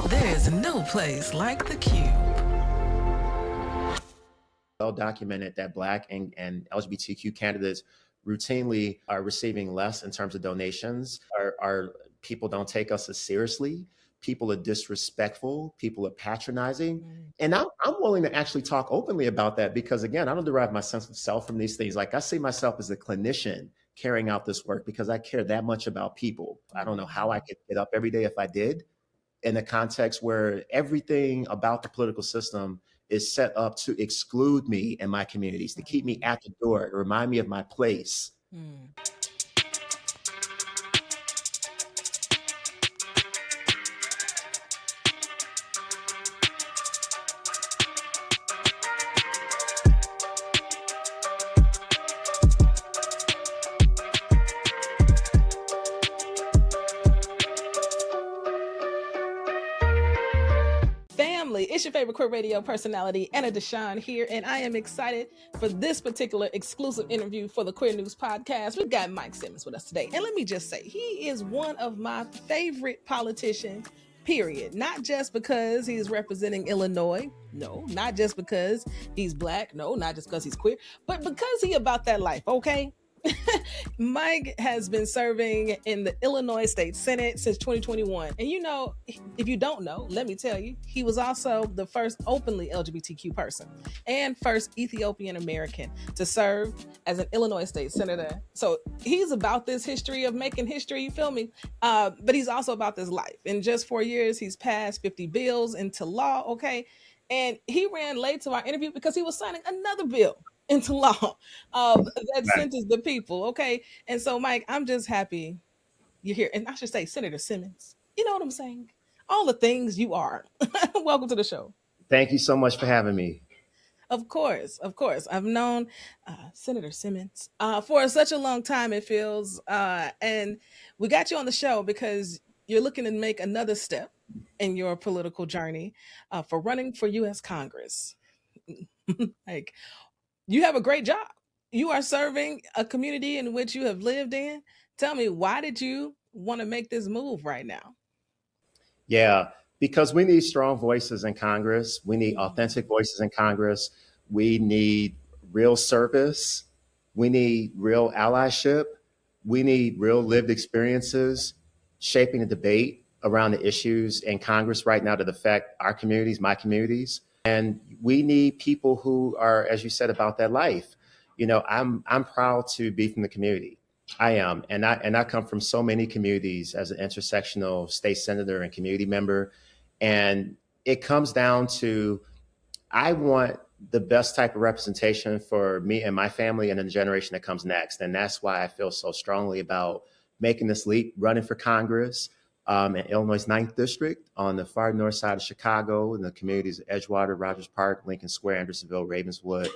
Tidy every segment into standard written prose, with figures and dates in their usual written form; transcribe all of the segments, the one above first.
There's no place like the Cube. Well documented that Black and LGBTQ candidates routinely are receiving less in terms of donations. Our people don't take us as seriously. People are disrespectful. People are patronizing. And I'm willing to actually talk openly about that because, again, I don't derive my sense of self from these things. Like, I see myself as a clinician carrying out this work because I care that much about people. I don't know how I could get up every day if I did, in a context where everything about the political system is set up to exclude me and my communities, to keep me at the door, to remind me of my place. It's your favorite queer radio personality, Anna DeShawn here, and I am excited for this particular exclusive interview for the Queer News Podcast. We've got Mike Simmons with us today, and let me just say, he is one of my favorite politicians, period. Not just because he's representing Illinois, no, not just because he's Black, no, not just because he's queer, but because he about that life, okay? Mike has been serving in the Illinois State Senate since 2021. And you know, if you don't know, let me tell you, he was also the first openly LGBTQ person and first Ethiopian American to serve as an Illinois State Senator. So he's about this history of making history, you feel me? But he's also about this life. In just 4 years, he's passed 50 bills into law, okay? And he ran late to our interview because he was signing another bill into law that sentenced the people, okay? And so, Mike, I'm just happy you're here. And I should say, Senator Simmons, you know what I'm saying? All the things you are. Welcome to the show. Thank you so much for having me. Of course. I've known Senator Simmons for such a long time, it feels. And we got you on the show because you're looking to make another step in your political journey for running for U.S. Congress. Like, you have a great job. You are serving a community in which you have lived in. Tell me, why did you want to make this move right now? Yeah, because we need strong voices in Congress. We need authentic voices in Congress. We need real service. We need real allyship. We need real lived experiences shaping the debate around the issues in Congress right now that affect our communities, my communities. And we need people who are, as you said, about that life. You know, I'm proud to be from the community. I am, and I come from so many communities as an intersectional state senator and community member, and it comes down to I want the best type of representation for me and my family and the generation that comes next, and that's why I feel so strongly about making this leap, running for Congress. In Illinois' 9th District on the far north side of Chicago in the communities of Edgewater, Rogers Park, Lincoln Square, Andersonville, Ravenswood,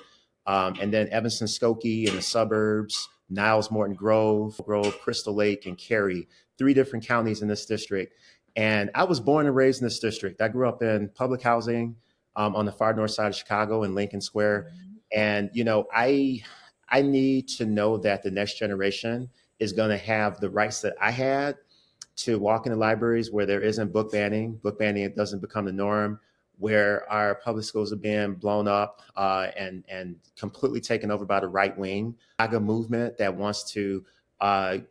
and then Evanston, Skokie in the suburbs, Niles, Morton Grove, Crystal Lake, and Cary, 3 different counties in this district. And I was born and raised in this district. I grew up in public housing on the far north side of Chicago in Lincoln Square. And, you know, I need to know that the next generation is going to have the rights that I had to walk into libraries where there isn't book banning. Book banning doesn't become the norm, where our public schools are being blown up and completely taken over by the right wing MAGA movement that wants to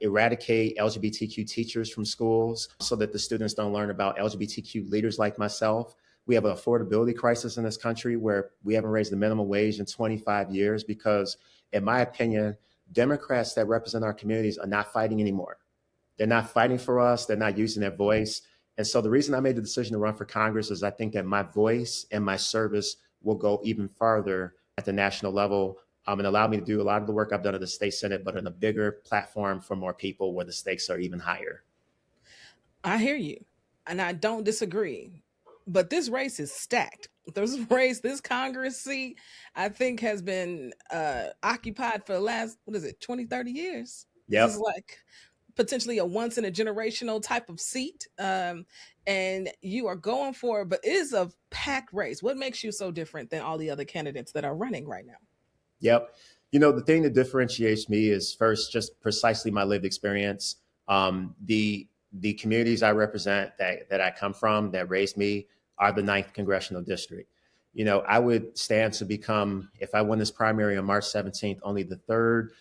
eradicate LGBTQ teachers from schools so that the students don't learn about LGBTQ leaders like myself. We have an affordability crisis in this country where we haven't raised the minimum wage in 25 years because, in my opinion, Democrats that represent our communities are not fighting anymore. They're not fighting for us. They're not using their voice. And so the reason I made the decision to run for Congress is I think that my voice and my service will go even farther at the national level and allow me to do a lot of the work I've done at the state Senate, but on a bigger platform for more people where the stakes are even higher. I hear you, and I don't disagree. But this race is stacked. This Congress seat, I think has been occupied for the last, 20, 30 years. Yep. This is like potentially a once in a generational type of seat. And you are going for it, but it is a packed race. What makes you so different than all the other candidates that are running right now? Yep. You know, the thing that differentiates me is first, just precisely my lived experience. The the communities I represent that I come from, that raised me, are the 9th congressional district. I would stand to become, if I win this primary on March 17th, only the third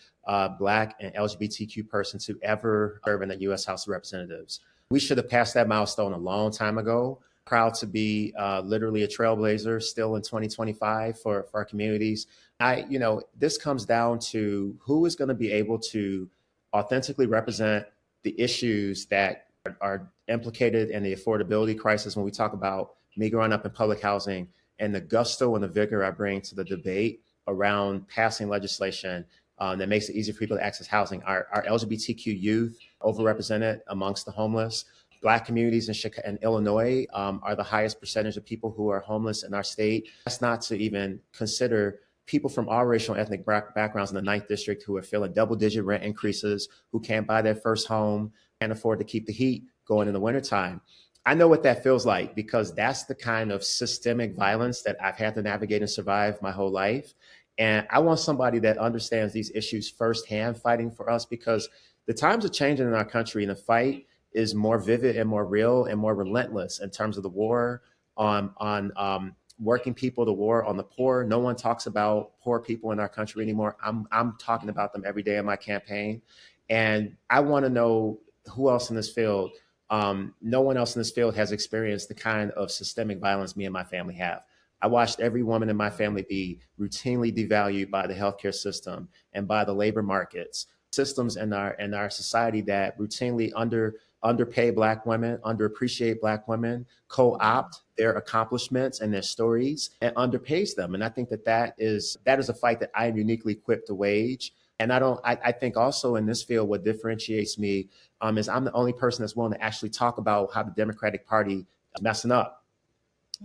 Black and LGBTQ person to ever serve in the U.S. House of Representatives. We should have passed that milestone a long time ago. Proud to be literally a trailblazer still in 2025 for our communities. This comes down to who is going to be able to authentically represent the issues that are implicated in the affordability crisis when we talk about me growing up in public housing, and the gusto and the vigor I bring to the debate around passing legislation that makes it easier for people to access housing. Our LGBTQ youth overrepresented amongst the homeless. Black communities in Illinois are the highest percentage of people who are homeless in our state. That's not to even consider people from all racial and ethnic backgrounds in the 9th district who are feeling double-digit rent increases, who can't buy their first home, can't afford to keep the heat going in the wintertime. I know what that feels like, because that's the kind of systemic violence that I've had to navigate and survive my whole life. And I want somebody that understands these issues firsthand fighting for us, because the times are changing in our country, and the fight is more vivid and more real and more relentless in terms of the war on working people, the war on the poor. No one talks about poor people in our country anymore. I'm talking about them every day in my campaign. And I want to know who else in this field. No one else in this field has experienced the kind of systemic violence me and my family have. I watched every woman in my family be routinely devalued by the healthcare system and by the labor markets, systems in our society that routinely underpay Black women, underappreciate Black women, co-opt their accomplishments and their stories, and underpays them. And I think that is a fight that I am uniquely equipped to wage. And I think also in this field, what differentiates me is I'm the only person that's willing to actually talk about how the Democratic Party is messing up.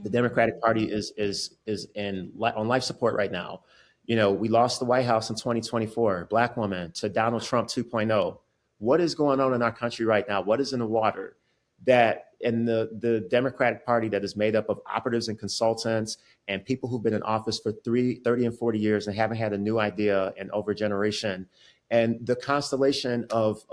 The Democratic Party is on life support right now. We lost the White House in 2024, Black woman, to Donald Trump 2.0. What is going on in our country right now? What is in the water that in the Democratic Party that is made up of operatives and consultants and people who've been in office for 30 and 40 years and haven't had a new idea in over a generation, and the constellation of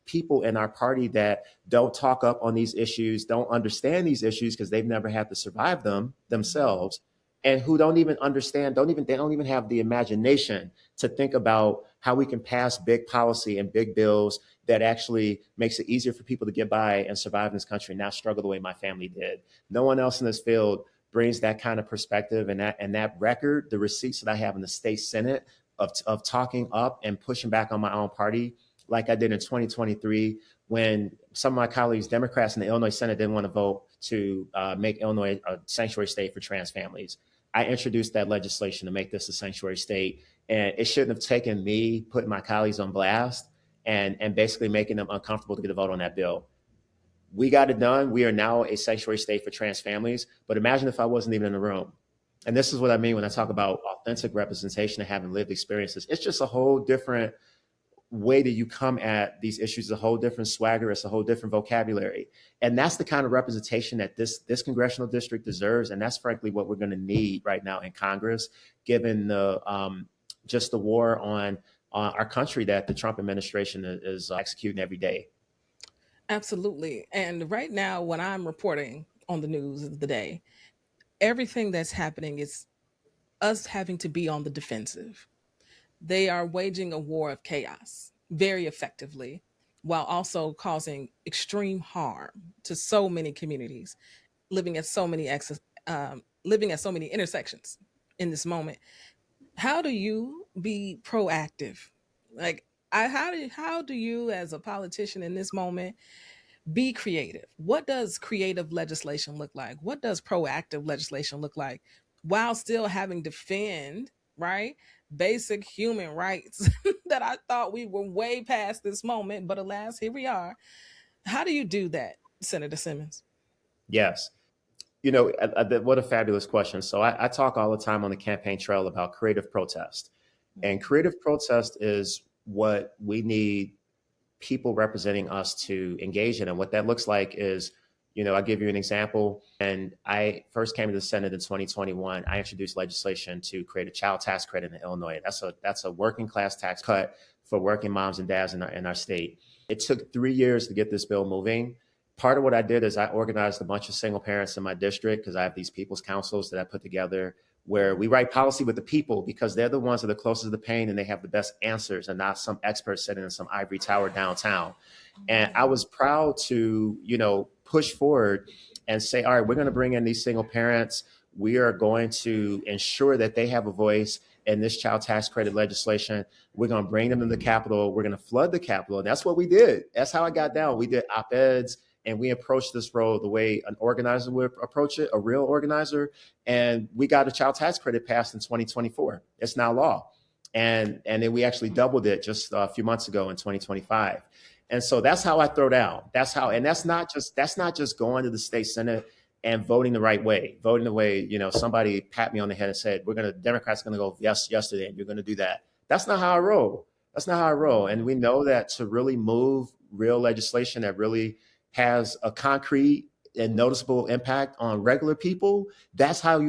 people in our party that don't talk up on these issues, don't understand these issues because they've never had to survive them themselves, and who don't even understand, they don't even have the imagination to think about how we can pass big policy and big bills that actually makes it easier for people to get by and survive in this country and not struggle the way my family did. No one else in this field brings that kind of perspective and that record, the receipts that I have in the state Senate of talking up and pushing back on my own party, like I did in 2023, when some of my colleagues, Democrats in the Illinois Senate, didn't want to vote to make Illinois a sanctuary state for trans families. I introduced that legislation to make this a sanctuary state. And it shouldn't have taken me putting my colleagues on blast and basically making them uncomfortable to get a vote on that bill. We got it done. We are now a sanctuary state for trans families. But imagine if I wasn't even in the room. And this is what I mean when I talk about authentic representation and having lived experiences. It's just a whole different way that you come at these issues, a whole different swagger, it's a whole different vocabulary. And that's the kind of representation that this congressional district deserves. And that's frankly what we're going to need right now in Congress, given the just the war on our country that the Trump administration is executing every day. Absolutely. And right now, when I'm reporting on the news of the day, everything that's happening is us having to be on the defensive. They are waging a war of chaos very effectively, while also causing extreme harm to so many communities living at so many intersections in this moment. How do you be proactive? Like, how do you, as a politician in this moment, be creative? What does creative legislation look like? What does proactive legislation look like, while still having to defend, right, basic human rights that I thought we were way past this moment, but alas, here we are. How do you do that, Senator Simmons? Yes. What a fabulous question. So I talk all the time on the campaign trail about creative protest. And creative protest is what we need people representing us to engage in. And what that looks like is, I'll give you an example. And I first came to the Senate in 2021. I introduced legislation to create a child tax credit in Illinois. That's a working class tax cut for working moms and dads in our state. It took 3 years to get this bill moving. Part of what I did is I organized a bunch of single parents in my district because I have these people's councils that I put together where we write policy with the people because they're the ones that are closest to the pain and they have the best answers and not some expert sitting in some ivory tower downtown. And I was proud to, push forward and say, all right, we're going to bring in these single parents. We are going to ensure that they have a voice in this child tax credit legislation. We're going to bring them in the Capitol. We're going to flood the Capitol. And that's what we did. That's how I got down. We did op-eds and we approached this role the way an organizer would approach it, a real organizer. And we got a child tax credit passed in 2024. It's now law. And then we actually doubled it just a few months ago in 2025. And so that's how I throw down. That's not just going to the state Senate and voting the right way, voting the way, somebody pat me on the head and said, Democrats going to go yes yesterday and you're going to do that. That's not how I roll. That's not how I roll. And we know that to really move real legislation that really has a concrete and noticeable impact on regular people, that's how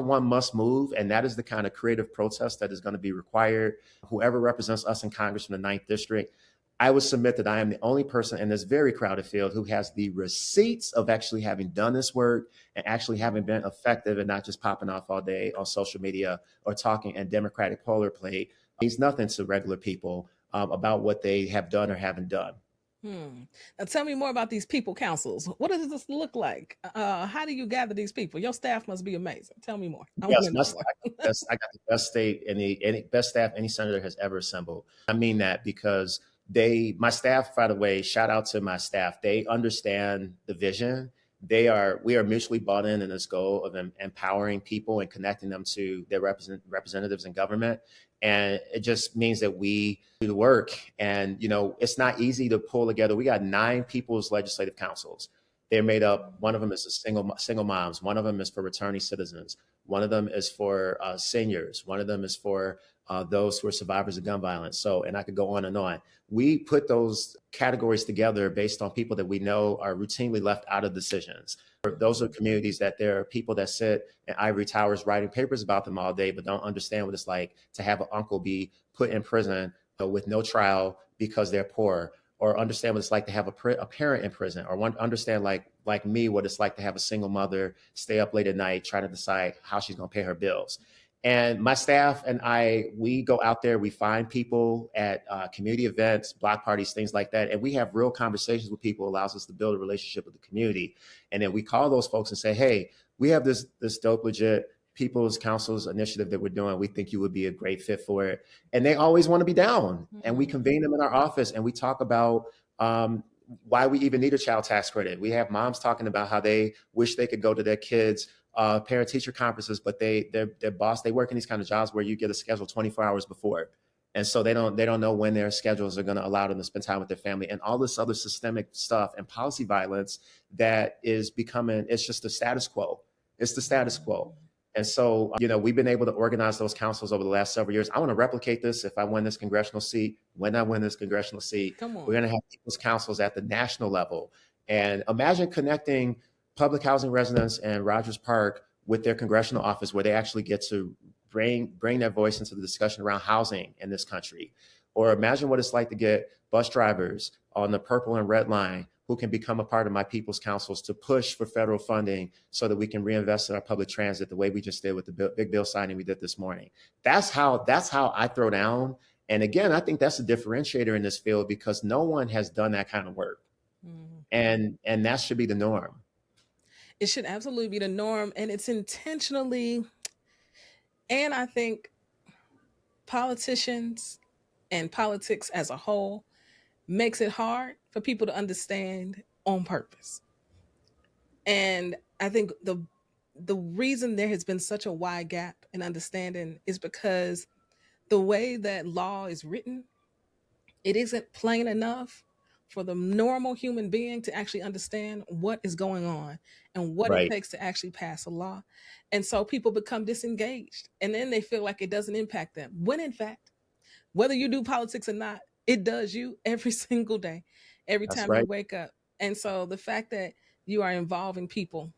one must move. And that is the kind of creative protest that is going to be required. Whoever represents us in Congress from the 9th District, I would submit that I am the only person in this very crowded field who has the receipts of actually having done this work and actually having been effective and not just popping off all day on social media or talking in Democratic polar plate. It means nothing to regular people about what they have done or haven't done. Now tell me more about these people councils. What does this look like? How do you gather these people? Your staff must be amazing. Tell me more. Yes, I got the best state any best staff any senator has ever assembled. I mean that because my staff, by the way, shout out to my staff. They understand the vision. We are mutually bought in this goal of empowering people and connecting them to their representatives in government. And it just means that we do the work. And, it's not easy to pull together. We got 9 people's legislative councils. They're made up. One of them is single moms. One of them is for returning citizens. One of them is for seniors. One of them is for those who are survivors of gun violence. And I could go on and on. We put those categories together based on people that we know are routinely left out of decisions. Those are communities that there are people that sit in ivory towers writing papers about them all day, but don't understand what it's like to have an uncle be put in prison with no trial because they're poor, or understand what it's like to have a parent in prison, or understand like me, what it's like to have a single mother stay up late at night trying to decide how she's going to pay her bills. And my staff and we go out there, we find people at community events, block parties, things like that. And we have real conversations with people, allows us to build a relationship with the community. And then we call those folks and say, hey, we have this dope, legit People's Councils initiative that we're doing. We think you would be a great fit for it. And they always want to be down. And we convene them in our office and we talk about why we even need a child tax credit. We have moms talking about how they wish they could go to their kids' parent-teacher conferences, but their boss, they work in these kind of jobs where you get a schedule 24 hours before. And so they don't know when their schedules are going to allow them to spend time with their family, and all this other systemic stuff and policy violence that is becoming, it's just the status quo. It's the status quo. And so, we've been able to organize those councils over the last several years. I want to replicate this if I win this congressional seat. When I win this congressional seat, we're going to have people's councils at the national level. And imagine connecting public housing residents in Rogers Park with their congressional office, where they actually get to bring their voice into the discussion around housing in this country. Or imagine what it's like to get bus drivers on the purple and red line who can become a part of my people's councils to push for federal funding so that we can reinvest in our public transit the way we just did with the big bill signing we did this morning. That's how I throw down. And again, I think that's a differentiator in this field because no one has done that kind of work. And that should be the norm. It should absolutely be the norm. And it's intentionally, and I think politicians and politics as a whole makes it hard for people to understand on purpose. And I think the reason there has been such a wide gap in understanding is because the way that law is written, it isn't plain enough for the normal human being to actually understand what is going on and what it takes to actually pass a law. And so people become disengaged, and then they feel like it doesn't impact them. When in fact, whether you do politics or not, it does you every single day, every time you wake up. And so the fact that you are involving people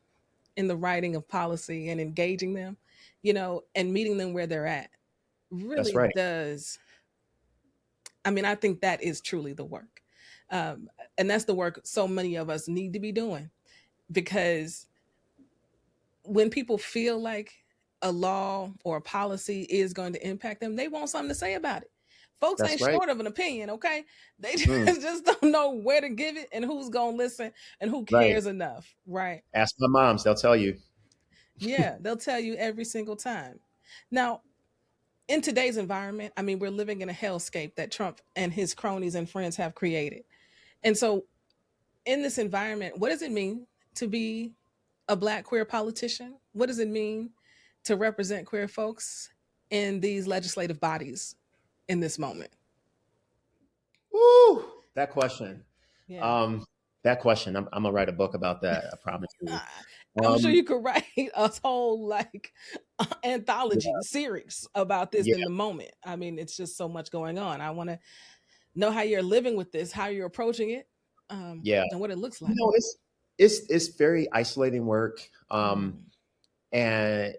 in the writing of policy and engaging them, and meeting them where they're at really does. I mean, I think that is truly the work. And that's the work so many of us need to be doing, because when people feel like a law or a policy is going to impact them, they want something to say about it. Folks That's ain't right. short of an opinion, okay? They Mm, just don't know where to give it and who's going to listen and who right. cares enough, right? Ask my moms, they'll tell you. Yeah, they'll tell you every single time. Now, in today's environment, I mean, we're living in a hellscape that Trump and his cronies and friends have created. And so, in this environment, what does it mean to be a Black queer politician? What does it mean to represent queer folks in these legislative bodies in this moment? Woo, that question. Yeah. Um, that question. I'm gonna write a book about that. I promise you. I'm sure Um, you could write a whole like yeah, anthology series about this in yeah, the moment. I mean, it's just so much going on. I want to know how you're living with this, how you're approaching it, yeah. and what it looks You like. know, it's very isolating work. Mm. And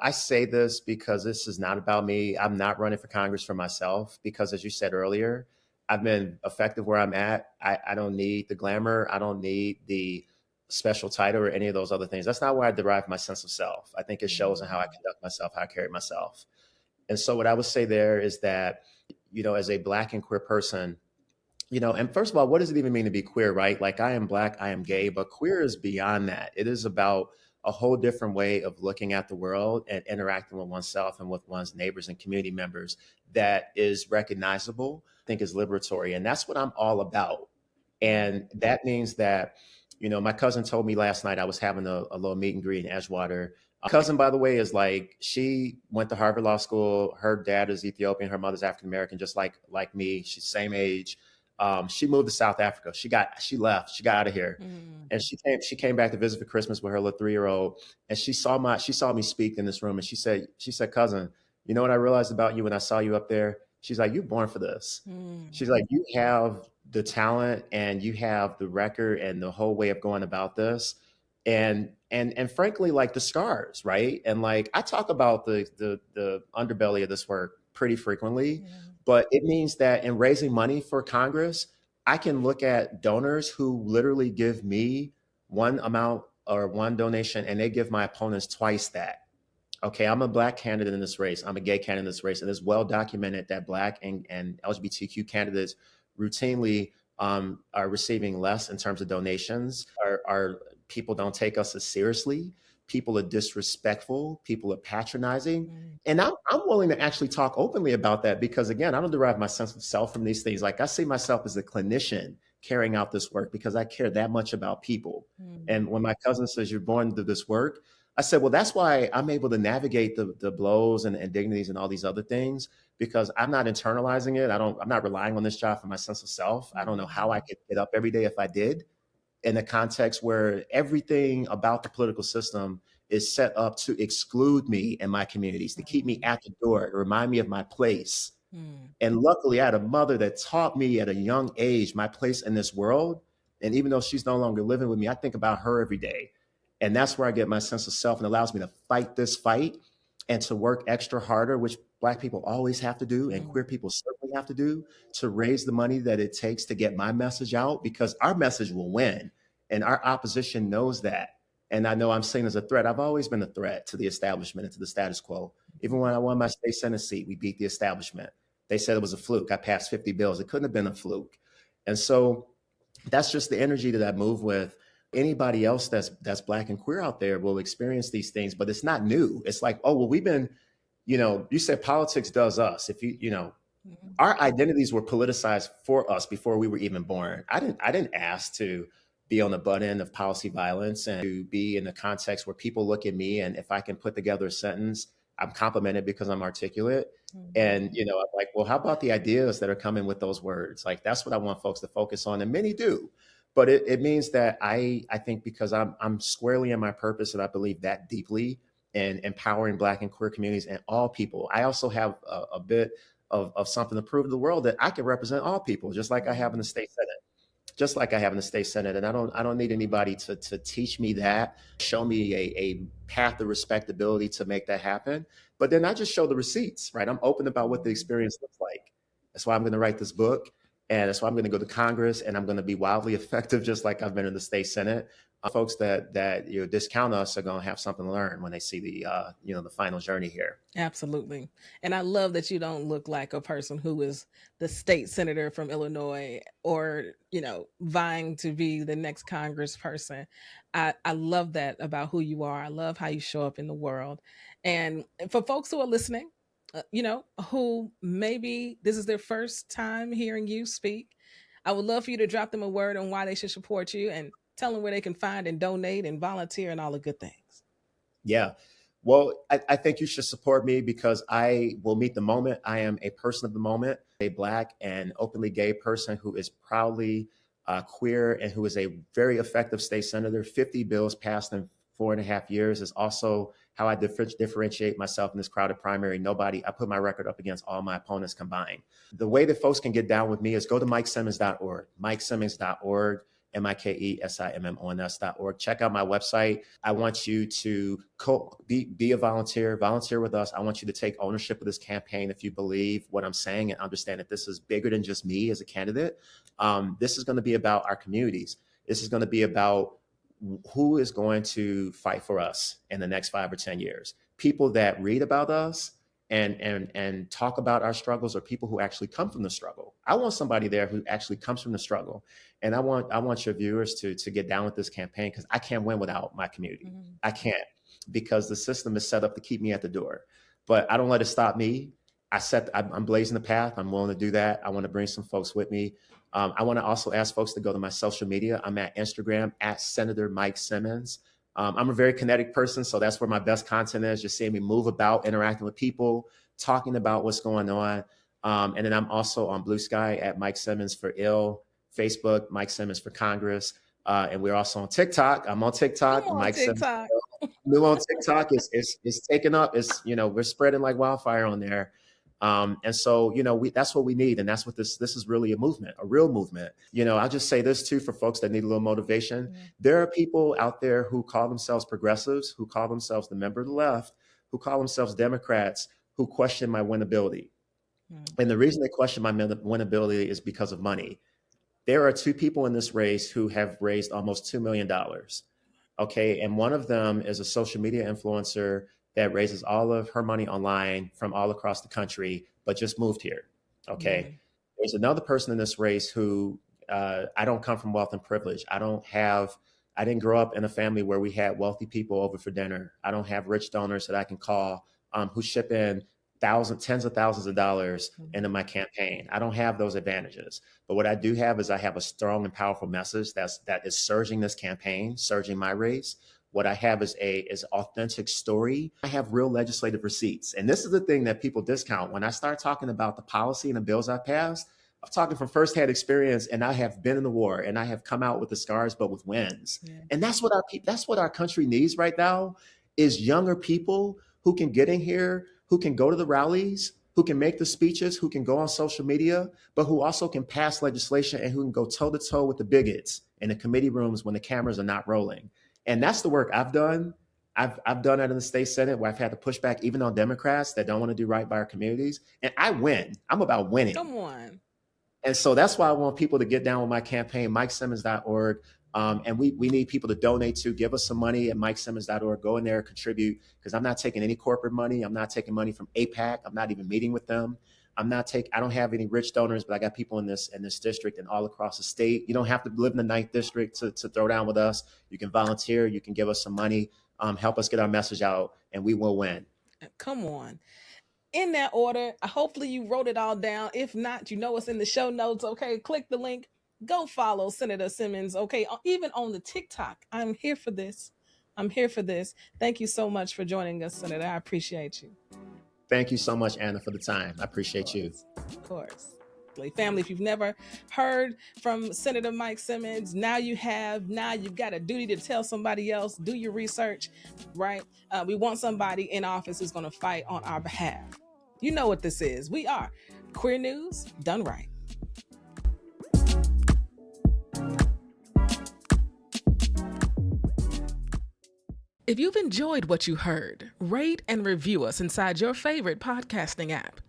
I say this because this is not about me. I'm not running for Congress for myself because, as you said earlier, I've been effective where I'm at. I don't need the glamour. I don't need the special title or any of those other things. That's not where I derive my sense of self. I think it shows in how I Mm. conduct myself, how I carry myself. And so, what I would say there is that, as a Black and queer person, and first of all, what does it even mean to be queer, right? Like, I am Black, I am gay, but queer is beyond that. It is about a whole different way of looking at the world and interacting with oneself and with one's neighbors and community members that is recognizable, I think is liberatory. And that's what I'm all about. Mm. And that means that, my cousin told me last night, I was having a little meet and greet in Edgewater. Cousin, by the way, is like, she went to Harvard Law School. Her dad is Ethiopian. Her mother's African American, just like me. She's same age. She moved to South Africa. She left. She got out of here, Mm. and she came back to visit for Christmas with her little 3-year old. And she saw me speak in this room, and she said, cousin, you know what I realized about you when I saw you up there? She's like, you're born for this. Mm. She's like, you have the talent and you have the record and the whole way of going about this. And frankly, like the scars, right? And like I talk about the underbelly of this work pretty frequently, Yeah. but it means that in raising money for Congress, I can look at donors who literally give me one amount or one donation and they give my opponents twice that. Okay, I'm a Black candidate in this race. I'm a gay candidate in this race. And it's well documented that Black and LGBTQ candidates routinely are receiving less in terms of donations. Our people don't take us as seriously. People are disrespectful. People are patronizing. Mm. And I'm willing to actually talk openly about that because, again, I don't derive my sense of self from these things. Like I see myself as a clinician carrying out this work because I care that much about people. Mm. And when my cousin says you're born to do this work, I said, well, that's why I'm able to navigate the blows and indignities and all these other things because I'm not internalizing it. I'm not relying on this job for my sense of self. I don't know how I Mm. could get up every day if I did in a context where everything about the political system is set up to exclude me and my communities, to keep me at the door, to remind me of my place. Mm. And luckily, I had a mother that taught me at a young age my place in this world. And even though she's no longer living with me, I think about her every day. And that's where I get my sense of self and allows me to fight this fight and to work extra harder, which Black people always have to do and queer Mm. people certainly have to do to raise the money that it takes to get my message out because our message will win. And our opposition knows that. And I know I'm seen as a threat. I've always been a threat to the establishment and to the status quo. Even when I won my state Senate seat, we beat the establishment. They said it was a fluke. I passed 50 bills. It couldn't have been a fluke. And so that's just the energy that I move with. Anybody else that's Black and queer out there will experience these things, but it's not new. It's like, oh, well, we've been, you said politics does us. If Mm. our identities were politicized for us before we were even born. I didn't ask to be on the butt end of policy violence and to be in the context where people look at me and if I can put together a sentence, I'm complimented because I'm articulate. And Mm. I'm like, well, how about the ideas that are coming with those words? Like that's what I want folks to focus on, and many do. But it means that I think because I'm squarely in my purpose and I believe that deeply in empowering Black and queer communities and all people. I also have a bit of something to prove to the world that I can represent all people, just like I have in the Mm. state senate, just like I have in the state senate. And I don't need anybody to teach me that, show me a path of respectability to make that happen. But then I just show the receipts, right? I'm open about what the Mm. experience looks like. That's why I'm going to write this book. And that's why I'm going to go to Congress, and I'm going to be wildly effective, just like I've been in the state Senate. Folks that discount us are going to have something to learn when they see the final journey here. Absolutely. And I love that you don't look like a person who is the state senator from Illinois or, vying to be the next congressperson. I love that about who you are. I love how you show up in the world. And for folks who are listening, who maybe this is their first time hearing you speak, I would love for you to drop them a word on why they should support you and tell them where they can find and donate and volunteer and all the good things. Yeah. Well, I think you should support me because I will meet the moment. I am a person of the moment, a Black and openly gay person who is proudly queer and who is a very effective state senator. 50 bills passed in 4.5 years is also how I differentiate myself in this crowded primary. I put my record up against all my opponents combined. The way that folks can get down with me is go to MikeSimmons.org, MikeSimmons.org. MikeSimmons.org. Check out my website. I want you to be a volunteer with us. I want you to take ownership of this campaign if you believe what I'm saying and understand that this is bigger than just me as a candidate. This is going to be about our communities. This is going to be about who is going to fight for us in the next 5 or 10 years. People that read about us and talk about our struggles are people who actually come from the struggle. I want somebody there who actually comes from the struggle. And I want your viewers to get down with this campaign because I can't win without my community. Mm-hmm. I can't, because the system is set up to keep me at the door. But I don't let it stop me. I'm blazing the path. I'm willing to do that. I want to bring some folks with me. I want to also ask folks to go to my social media. I'm at Instagram at Senator Mike Simmons. I'm a very kinetic person, so that's where my best content is, just seeing me move about, interacting with people, talking about what's going on. And then I'm also on Blue Sky at Mike Simmons for Ill, Facebook, Mike Simmons for Congress. And we're also on TikTok. I'm on TikTok. Mike TikTok. Simmons. New on TikTok. It's taken up. We're spreading like wildfire on there. And so, that's what we need. And that's what this is really a movement, a real movement. I'll just say this too, for folks that need a little motivation. Mm-hmm. There are people out there who call themselves progressives, who call themselves the member of the left, who call themselves Democrats, who question my winnability. Mm-hmm. And the reason they question my winnability is because of money. There are 2 people in this race who have raised almost $2 million. Okay. And one of them is a social media influencer that raises all of her money online from all across the country, but just moved here. Okay. Mm-hmm. There's another person in this race who I don't come from wealth and privilege. I didn't grow up in a family where we had wealthy people over for dinner. I don't have rich donors that I can call who ship in tens of thousands of dollars into my campaign. I don't have those advantages. But what I do have is I have a strong and powerful message that is surging this campaign, surging my race. What I have is an authentic story. I have real legislative receipts. And this is the thing that people discount. When I start talking about the policy and the bills I passed, I'm talking from firsthand experience, and I have been in the war and I have come out with the scars, but with wins. Yeah. And that's what our country needs right now is younger people who can get in here, who can go to the rallies, who can make the speeches, who can go on social media, but who also can pass legislation and who can go toe to toe with the bigots in the committee rooms when the cameras are not rolling. And that's the work I've done. I've done it in the state Senate where I've had to push back even on Democrats that don't want to do right by our communities. And I win. I'm about winning. Come on. And so that's why I want people to get down with my campaign, MikeSimmons.org. And we need people to donate to. Give us some money at MikeSimmons.org. Go in there, contribute, because I'm not taking any corporate money. I'm not taking money from AIPAC. I'm not even meeting with them. I don't have any rich donors, but I got people in this district and all across the state. You don't have to live in the 9th district to throw down with us. You can volunteer. You can give us some money, help us get our message out, and we will win. Come on. In that order, hopefully you wrote it all down. If not, it's in the show notes. Okay, click the link. Go follow Senator Simmons. Okay, even on the TikTok. I'm here for this. Thank you so much for joining us, Senator. I appreciate you. Thank you so much, Anna, for the time. I appreciate you. Of course. Family, if you've never heard from Senator Mike Simmons, now you've got a duty to tell somebody else, do your research, right? We want somebody in office who's going to fight on our behalf. You know what this is. We are Queer News Done Right. If you've enjoyed what you heard, rate and review us inside your favorite podcasting app.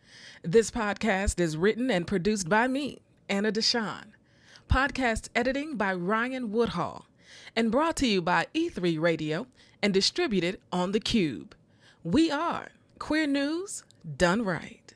This podcast is written and produced by me, Anna DeShawn. Podcast editing by Ryan Woodhall. And brought to you by E3 Radio and distributed on The Cube. We are Queer News Done Right.